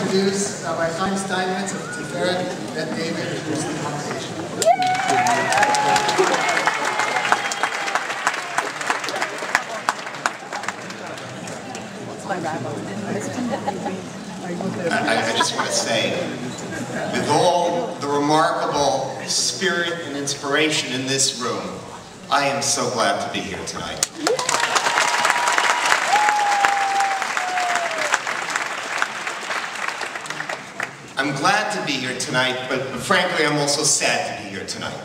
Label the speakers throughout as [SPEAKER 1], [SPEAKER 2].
[SPEAKER 1] introduce Rabbi Steinmetz of Tiferet Ben David, who's the congregation.
[SPEAKER 2] I just want to say, with all the remarkable spirit and inspiration in this room, I am so glad to be here tonight. I'm glad to be here tonight, but frankly, I'm also sad to be here tonight.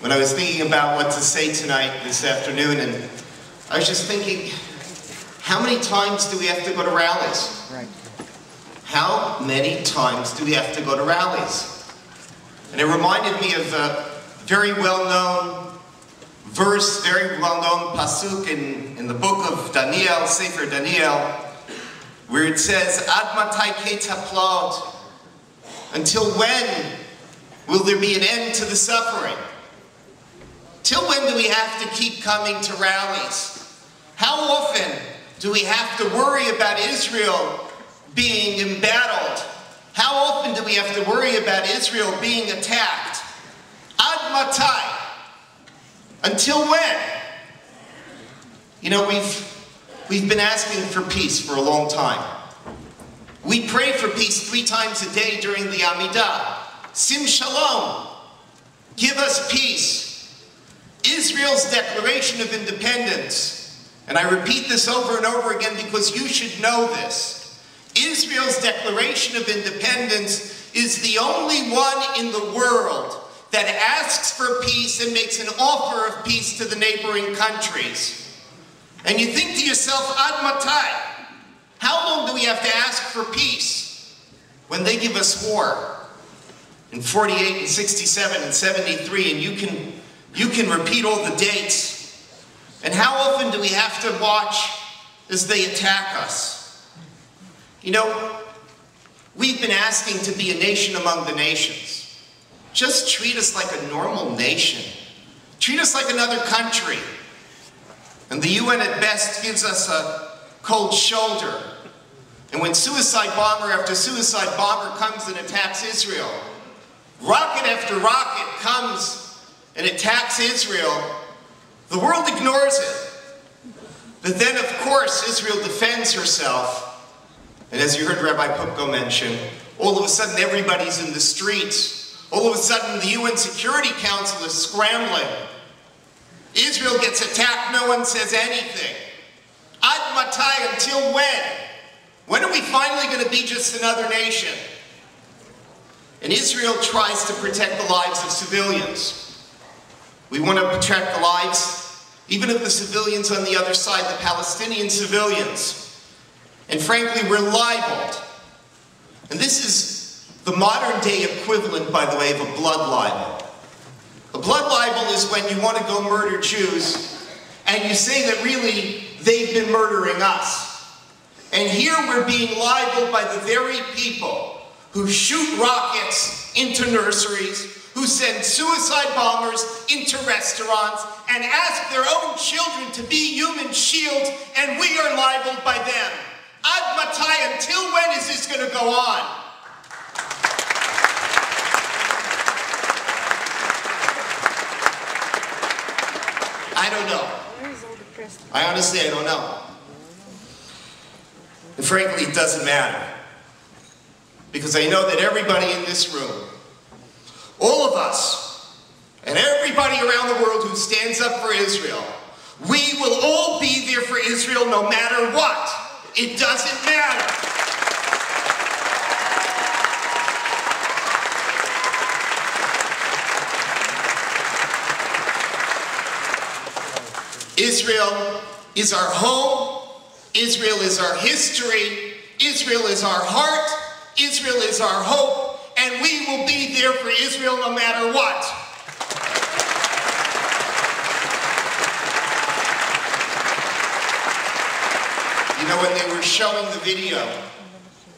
[SPEAKER 2] When I was thinking about what to say tonight, this afternoon, and I was just thinking, how many times do we have to go to rallies?
[SPEAKER 1] Right.
[SPEAKER 2] How many times do we have to go to rallies? And it reminded me of a very well-known verse, very well-known pasuk in the book of Daniel, Sefer Daniel, where it says, Ad matai ketzaplot? Until when will there be an end to the suffering? Till when do we have to keep coming to rallies? How often do we have to worry about Israel being embattled? How often do we have to worry about Israel being attacked? Ad matai? Until when? You know, we've been asking for peace for a long time. We pray for peace 3 times a day during the Amidah. Sim Shalom. Give us peace. Israel's Declaration of Independence, and I repeat this over and over again because you should know this. Israel's Declaration of Independence is the only one in the world that asks for peace and makes an offer of peace to the neighboring countries. And you think to yourself, Ad matai? How long do we have to ask for peace when they give us war? In 48 and 67 and 73, and you can repeat all the dates. And how often do we have to watch as they attack us? You know, we've been asking to be a nation among the nations. Just treat us like a normal nation. Treat us like another country. And the UN at best gives us a cold shoulder. And when suicide bomber after suicide bomber comes and attacks Israel, rocket after rocket comes and attacks Israel, the world ignores it. But then, of course, Israel defends herself. And as you heard Rabbi Pupko mention, all of a sudden everybody's in the streets. All of a sudden the UN Security Council is scrambling. Israel gets attacked, no one says anything. Ad matai? Until when? When are we finally going to be just another nation? And Israel tries to protect the lives of civilians. We want to protect the lives even of the civilians on the other side, the Palestinian civilians. And frankly, we're libelled. And this is the modern day equivalent, by the way, of a blood libel. A blood libel is when you want to go murder Jews and you say that really they've been murdering us. And here we're being libeled by the very people who shoot rockets into nurseries, who send suicide bombers into restaurants, and ask their own children to be human shields, and we are libeled by them. Ad matai? Until when is this going to go on? I don't know. I honestly don't know. And frankly, it doesn't matter. Because I know that everybody in this room, all of us, and everybody around the world who stands up for Israel, we will all be there for Israel no matter what. It doesn't matter. Israel is our home. Israel is our history. Israel is our heart. Israel is our hope. And we will be there for Israel no matter what. You know, when they were showing the video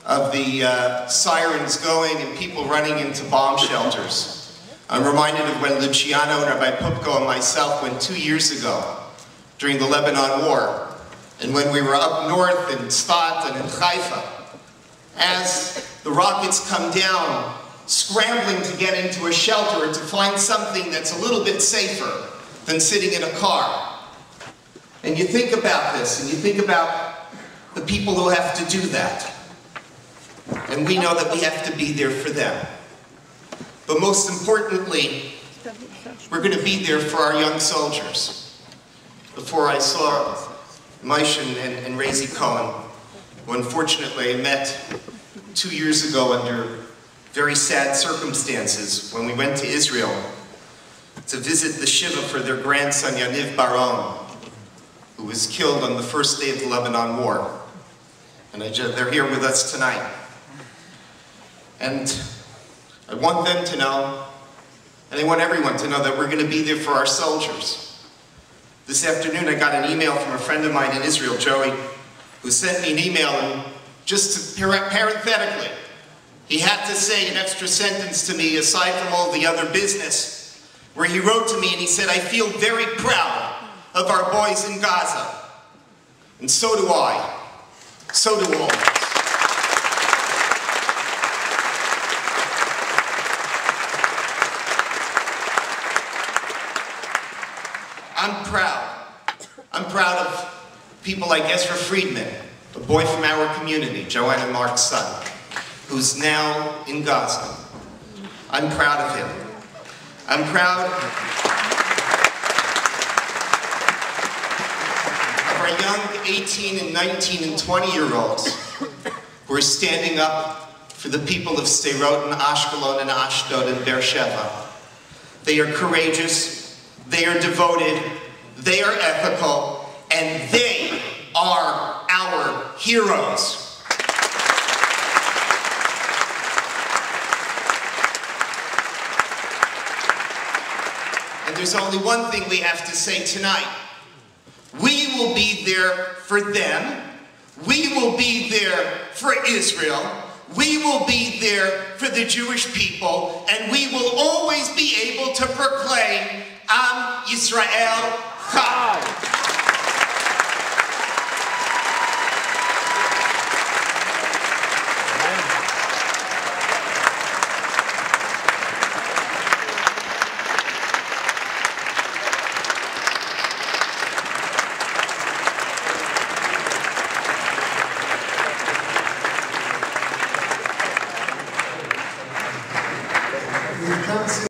[SPEAKER 2] of the sirens going and people running into bomb shelters, I'm reminded of when Luciano and Rabbi Pupko and myself went 2 years ago during the Lebanon War, and when we were up north in Sfat and in Haifa, as the rockets come down, scrambling to get into a shelter or to find something that's a little bit safer than sitting in a car. And you think about this, and you think about the people who have to do that. And we know that we have to be there for them. But most importantly, we're going to be there for our young soldiers. Before I saw Moshe and Razy Cohen, who unfortunately I met 2 years ago under very sad circumstances when we went to Israel to visit the Shiva for their grandson Yaniv Baron, who was killed on the first day of the Lebanon War. And they're here with us tonight. And I want them to know, and I want everyone to know, that we're going to be there for our soldiers. This afternoon I got an email from a friend of mine in Israel, Joey, who sent me an email, and just parenthetically, he had to say an extra sentence to me aside from all the other business, where he wrote to me and he said, "I feel very proud of our boys in Gaza." And so do I. So do all of us. I'm proud. I'm proud of people like Ezra Friedman, a boy from our community, Joanne and Mark's son, who's now in Gaza. I'm proud of him. I'm proud of our young 18 and 19 and 20-year-olds who are standing up for the people of Sderot and Ashkelon and Ashdod and Beersheba. They are courageous, they are devoted, they are ethical, and they are our heroes. And there's only one thing we have to say tonight. We will be there for them. We will be there for Israel. We will be there for the Jewish people. And we will always be able to proclaim, Am Yisrael Chai.